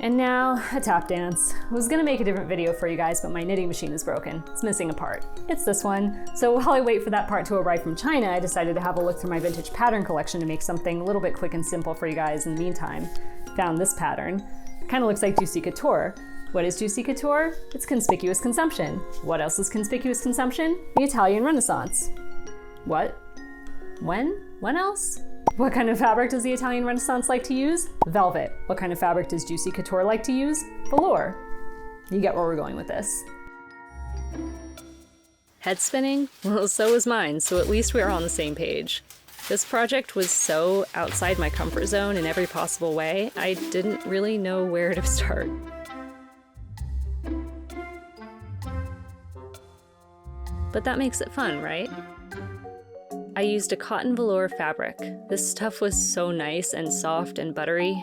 And now, a tap dance. I was gonna make a different video for you guys, but my knitting machine is broken. It's missing a part. It's this one. So while I wait for that part to arrive from China, I decided to have a look through my vintage pattern collection to make something a little bit quick and simple for you guys in the meantime. Found this pattern. It kind of looks like Juicy Couture. What is Juicy Couture? It's conspicuous consumption. What else is conspicuous consumption? The Italian Renaissance. What? When? When else? What kind of fabric does the Italian Renaissance like to use? Velvet. What kind of fabric does Juicy Couture like to use? Velour. You get where we're going with this. Head spinning? Well, so was mine, so at least we are on the same page. This project was so outside my comfort zone in every possible way, I didn't really know where to start. But that makes it fun, right? I used a cotton velour fabric. This stuff was so nice and soft and buttery.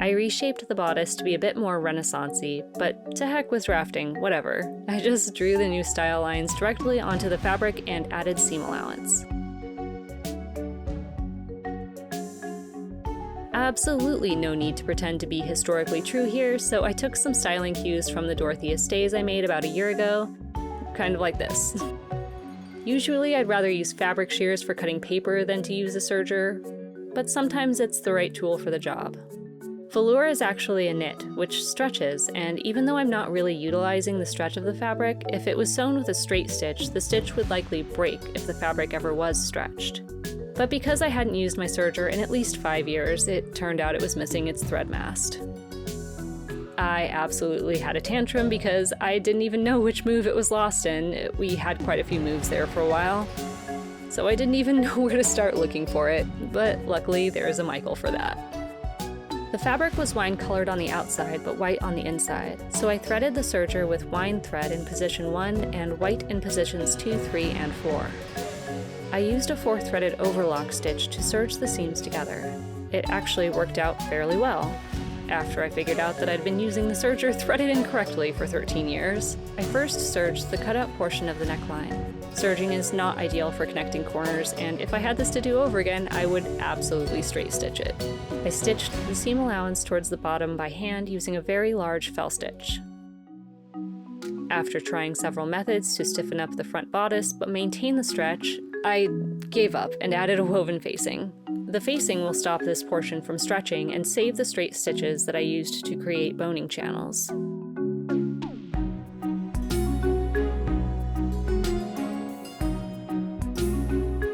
I reshaped the bodice to be a bit more Renaissance-y, but to heck with drafting, whatever. I just drew the new style lines directly onto the fabric and added seam allowance. Absolutely no need to pretend to be historically true here, so I took some styling cues from the Dorothea stays I made about a year ago, kind of like this. Usually I'd rather use fabric shears for cutting paper than to use a serger, but sometimes it's the right tool for the job. Velour is actually a knit, which stretches, and even though I'm not really utilizing the stretch of the fabric, if it was sewn with a straight stitch, the stitch would likely break if the fabric ever was stretched. But because I hadn't used my serger in at least 5 years, it turned out it was missing its thread mast. I absolutely had a tantrum because I didn't even know which move it was lost in. We had quite a few moves there for a while, so I didn't even know where to start looking for it, but luckily there's a Michael for that. The fabric was wine-colored on the outside but white on the inside, so I threaded the serger with wine thread in position 1 and white in positions 2, 3, and 4. I used a 4-threaded overlock stitch to serge the seams together. It actually worked out fairly well. After I figured out that I'd been using the serger threaded incorrectly for 13 years. I first serged the cutout portion of the neckline. Serging is not ideal for connecting corners, and if I had this to do over again, I would absolutely straight stitch it. I stitched the seam allowance towards the bottom by hand using a very large fell stitch. After trying several methods to stiffen up the front bodice but maintain the stretch, I gave up and added a woven facing. The facing will stop this portion from stretching and save the straight stitches that I used to create boning channels.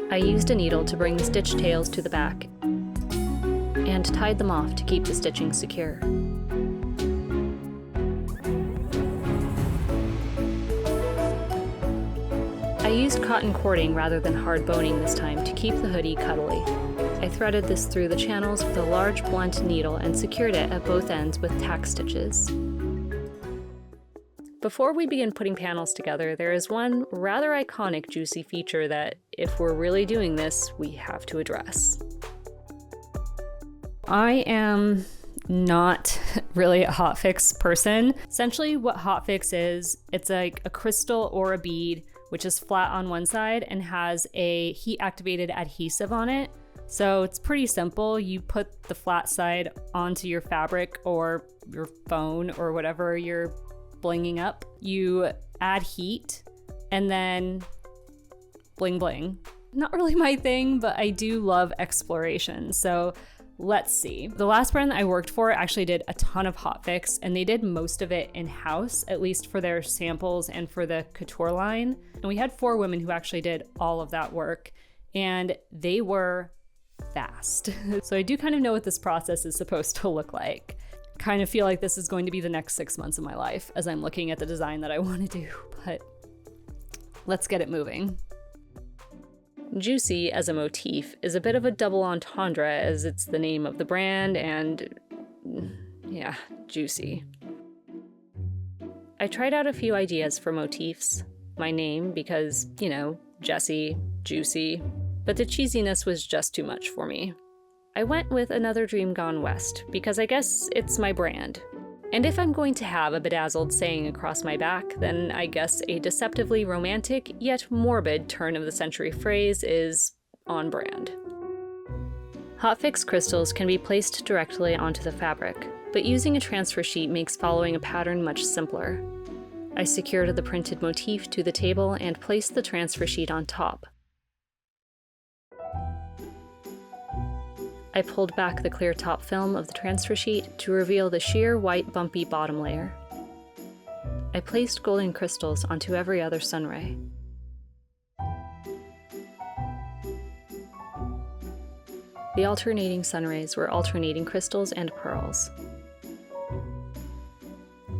I used a needle to bring the stitch tails to the back and tied them off to keep the stitching secure. I used cotton cording rather than hard boning this time to keep the hoodie cuddly. I threaded this through the channels with a large blunt needle and secured it at both ends with tack stitches. Before we begin putting panels together, there is one rather iconic Juicy feature that, if we're really doing this, we have to address. I am not really a hotfix person. Essentially what hotfix is, it's like a crystal or a bead which is flat on one side and has a heat-activated adhesive on it. So it's pretty simple. You put the flat side onto your fabric or your phone or whatever you're blinging up. You add heat and then bling bling. Not really my thing, but I do love exploration. So let's see. The last brand that I worked for actually did a ton of hotfix, and they did most of it in-house, at least for their samples and for the couture line. And we had 4 women who actually did all of that work, and they were fast. So I do kind of know what this process is supposed to look like. Kind of feel like this is going to be the next 6 months of my life as I'm looking at the design that I want to do, but let's get it moving. Juicy as a motif is a bit of a double entendre as it's the name of the brand and, yeah, juicy. I tried out a few ideas for motifs. My name because, you know, Jessie, Juicy, but the cheesiness was just too much for me. I went with Another Dream Gone West because I guess it's my brand. And if I'm going to have a bedazzled saying across my back, then I guess a deceptively romantic yet morbid turn-of-the-century phrase is on brand. Hotfix crystals can be placed directly onto the fabric. but using a transfer sheet makes following a pattern much simpler. I secured the printed motif to the table and placed the transfer sheet on top. I pulled back the clear top film of the transfer sheet to reveal the sheer white bumpy bottom layer. I placed golden crystals onto every other sunray. The alternating sunrays were alternating crystals and pearls.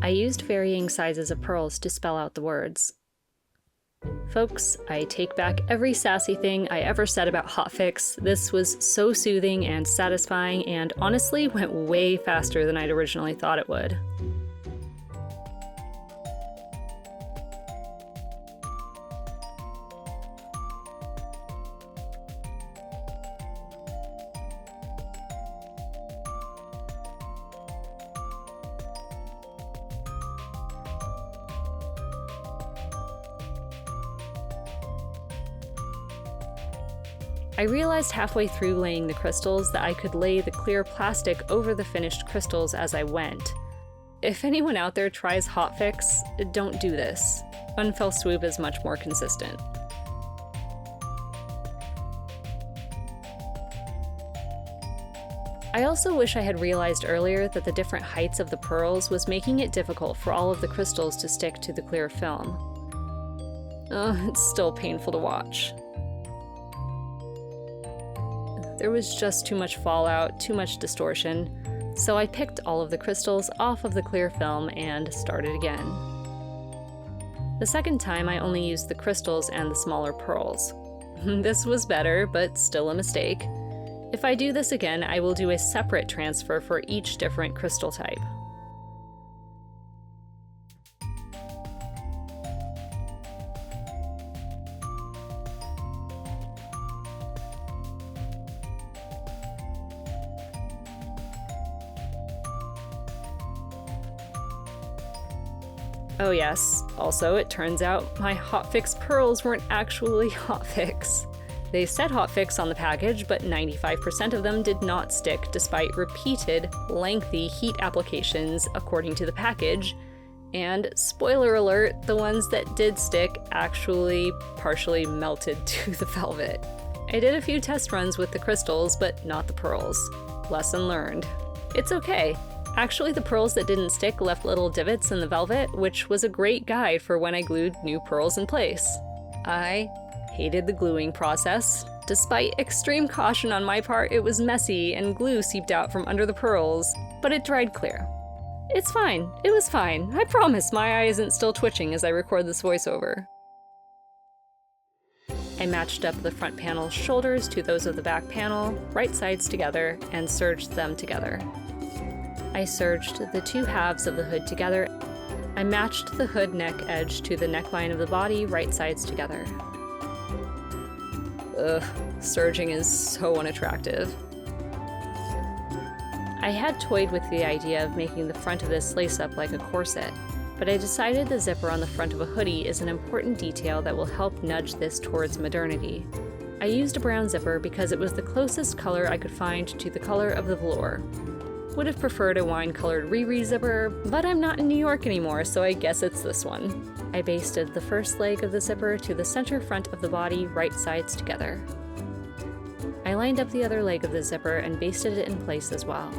I used varying sizes of pearls to spell out the words. Folks, I take back every sassy thing I ever said about hotfix. This was so soothing and satisfying and honestly went way faster than I'd originally thought it would. I realized halfway through laying the crystals that I could lay the clear plastic over the finished crystals as I went. If anyone out there tries hotfix, don't do this. One fell swoop is much more consistent. I also wish I had realized earlier that the different heights of the pearls was making it difficult for all of the crystals to stick to the clear film. It's still painful to watch. There was just too much fallout, too much distortion, so I picked all of the crystals off of the clear film and started again. The second time I only used the crystals and the smaller pearls. This was better, but still a mistake. If I do this again, I will do a separate transfer for each different crystal type. Oh yes, also it turns out my hotfix pearls weren't actually hotfix. They said hotfix on the package, but 95% of them did not stick despite repeated, lengthy heat applications according to the package. And spoiler alert, the ones that did stick actually partially melted to the velvet. I did a few test runs with the crystals, but not the pearls. Lesson learned. It's okay. Actually, the pearls that didn't stick left little divots in the velvet, which was a great guide for when I glued new pearls in place. I hated the gluing process. Despite extreme caution on my part, it was messy and glue seeped out from under the pearls, but it dried clear. It's fine. It was fine. I promise my eye isn't still twitching as I record this voiceover. I matched up the front panel's shoulders to those of the back panel, right sides together, and serged them together. I serged the two halves of the hood together. I matched the hood neck edge to the neckline of the body, right sides together. Ugh, serging is so unattractive. I had toyed with the idea of making the front of this lace up like a corset, but I decided the zipper on the front of a hoodie is an important detail that will help nudge this towards modernity. I used a brown zipper because it was the closest color I could find to the color of the velour. Would have preferred a wine-colored Riri zipper, but I'm not in New York anymore, so I guess it's this one. I basted the first leg of the zipper to the center front of the body, right sides together. I lined up the other leg of the zipper and basted it in place as well.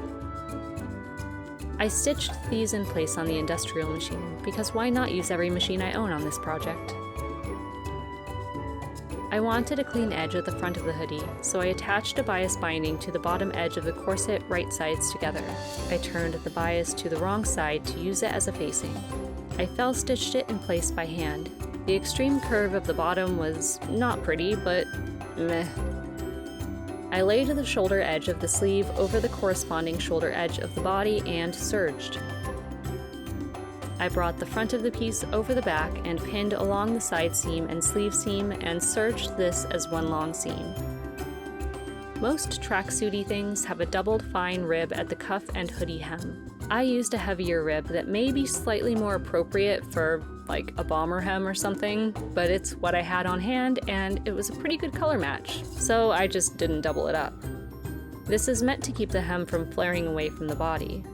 I stitched these in place on the industrial machine, because why not use every machine I own on this project? I wanted a clean edge at the front of the hoodie, so I attached a bias binding to the bottom edge of the corset, right sides together. I turned the bias to the wrong side to use it as a facing. I fell stitched it in place by hand. The extreme curve of the bottom was not pretty, but meh. I laid the shoulder edge of the sleeve over the corresponding shoulder edge of the body and serged. I brought the front of the piece over the back and pinned along the side seam and sleeve seam and serged this as one long seam. Most tracksuity things have a doubled fine rib at the cuff and hoodie hem. I used a heavier rib that may be slightly more appropriate for like a bomber hem or something, but it's what I had on hand and it was a pretty good color match, so I just didn't double it up. This is meant to keep the hem from flaring away from the body.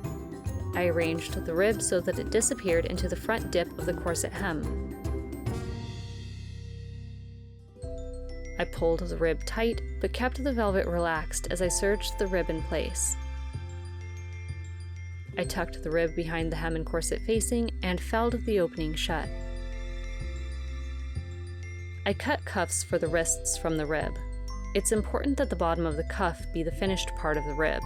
I arranged the rib so that it disappeared into the front dip of the corset hem. I pulled the rib tight, but kept the velvet relaxed as I serged the rib in place. I tucked the rib behind the hem and corset facing and felled the opening shut. I cut cuffs for the wrists from the rib. It's important that the bottom of the cuff be the finished part of the rib.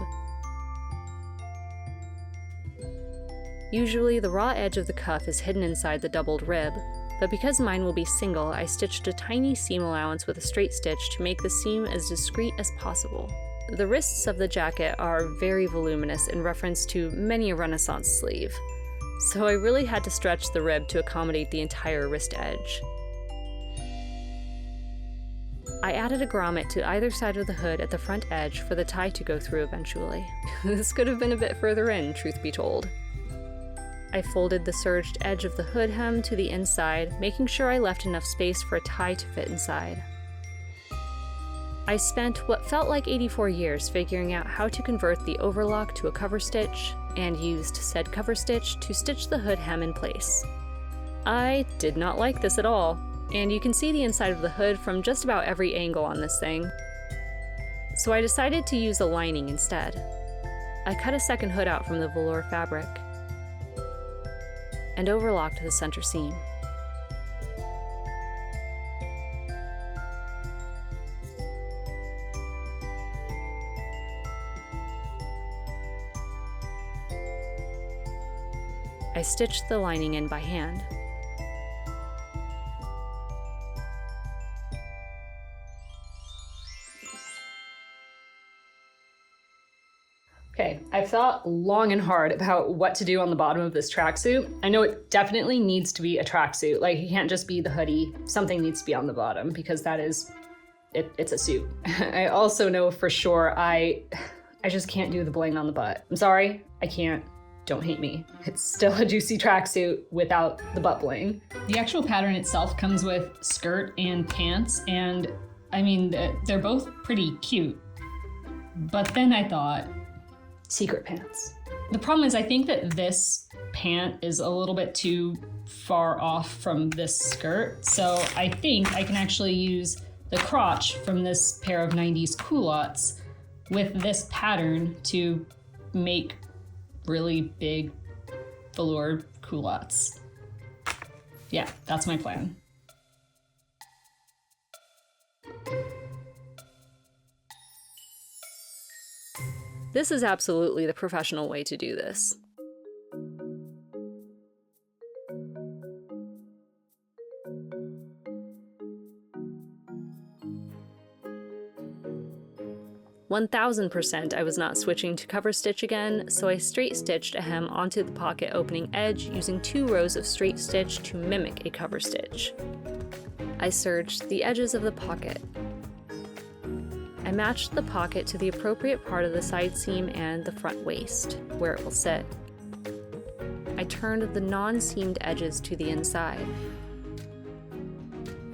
Usually, the raw edge of the cuff is hidden inside the doubled rib, but because mine will be single, I stitched a tiny seam allowance with a straight stitch to make the seam as discreet as possible. The wrists of the jacket are very voluminous in reference to many a Renaissance sleeve, so I really had to stretch the rib to accommodate the entire wrist edge. I added a grommet to either side of the hood at the front edge for the tie to go through eventually. This could have been a bit further in, truth be told. I folded the serged edge of the hood hem to the inside, making sure I left enough space for a tie to fit inside. I spent what felt like 84 years figuring out how to convert the overlock to a cover stitch, and used said cover stitch to stitch the hood hem in place. I did not like this at all, and you can see the inside of the hood from just about every angle on this thing. So I decided to use a lining instead. I cut a second hood out from the velour fabric and overlocked the center seam. I stitched the lining in by hand. Okay, I've thought long and hard about what to do on the bottom of this tracksuit. I know it definitely needs to be a tracksuit. Like, it can't just be the hoodie. Something needs to be on the bottom because that is, it's a suit. I also know for sure I just can't do the bling on the butt. I'm sorry, I can't. Don't hate me. It's still a Juicy tracksuit without the butt bling. The actual pattern itself comes with skirt and pants, and I mean, they're both pretty cute. But then I thought, secret pants. The problem is I think that this pant is a little bit too far off from this skirt, so I think I can actually use the crotch from this pair of 90s culottes with this pattern to make really big velour culottes. Yeah, that's my plan. This is absolutely the professional way to do this. "1000% I was not switching to cover stitch again, so I straight stitched a hem onto the pocket opening edge using 2 rows of straight stitch to mimic a cover stitch. I serged the edges of the pocket. I matched the pocket to the appropriate part of the side seam and the front waist, where it will sit. I turned the non-seamed edges to the inside.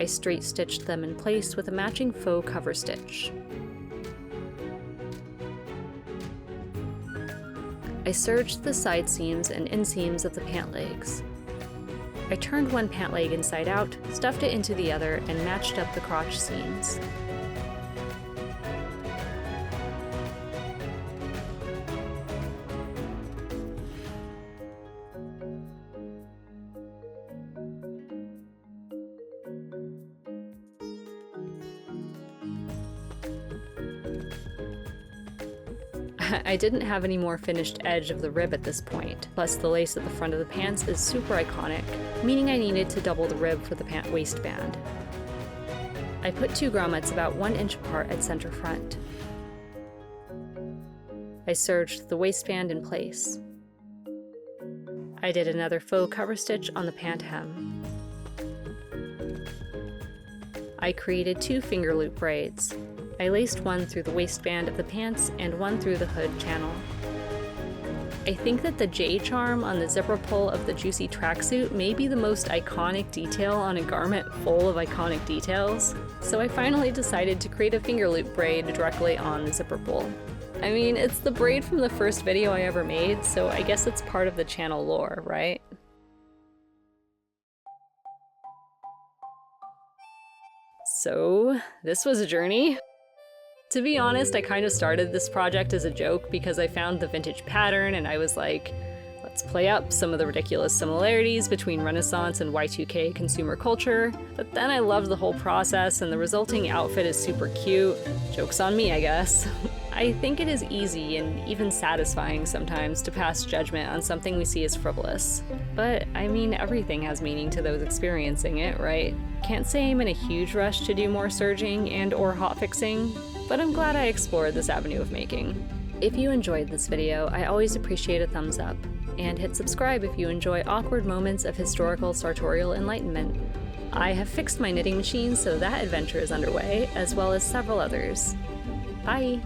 I straight stitched them in place with a matching faux cover stitch. I serged the side seams and inseams of the pant legs. I turned one pant leg inside out, stuffed it into the other, and matched up the crotch seams. I didn't have any more finished edge of the rib at this point, plus the lace at the front of the pants is super iconic, meaning I needed to double the rib for the pant waistband. I put 2 grommets about 1 inch apart at center front. I serged the waistband in place. I did another faux cover stitch on the pant hem. I created 2 finger loop braids. I laced one through the waistband of the pants and one through the hood channel. I think that the J-charm on the zipper pull of the Juicy tracksuit may be the most iconic detail on a garment full of iconic details, so I finally decided to create a finger loop braid directly on the zipper pull. I mean, it's the braid from the first video I ever made, so I guess it's part of the channel lore, right? So, this was a journey. To be honest, I kind of started this project as a joke because I found the vintage pattern and I was like, let's play up some of the ridiculous similarities between Renaissance and Y2K consumer culture. But then I loved the whole process and the resulting outfit is super cute. Joke's on me, I guess. I think it is easy and even satisfying sometimes to pass judgment on something we see as frivolous. But I mean, everything has meaning to those experiencing it, right? Can't say I'm in a huge rush to do more serging and/or hotfixing, but I'm glad I explored this avenue of making. If you enjoyed this video, I always appreciate a thumbs up, and hit subscribe if you enjoy awkward moments of historical sartorial enlightenment. I have fixed my knitting machine, so that adventure is underway, as well as several others. Bye!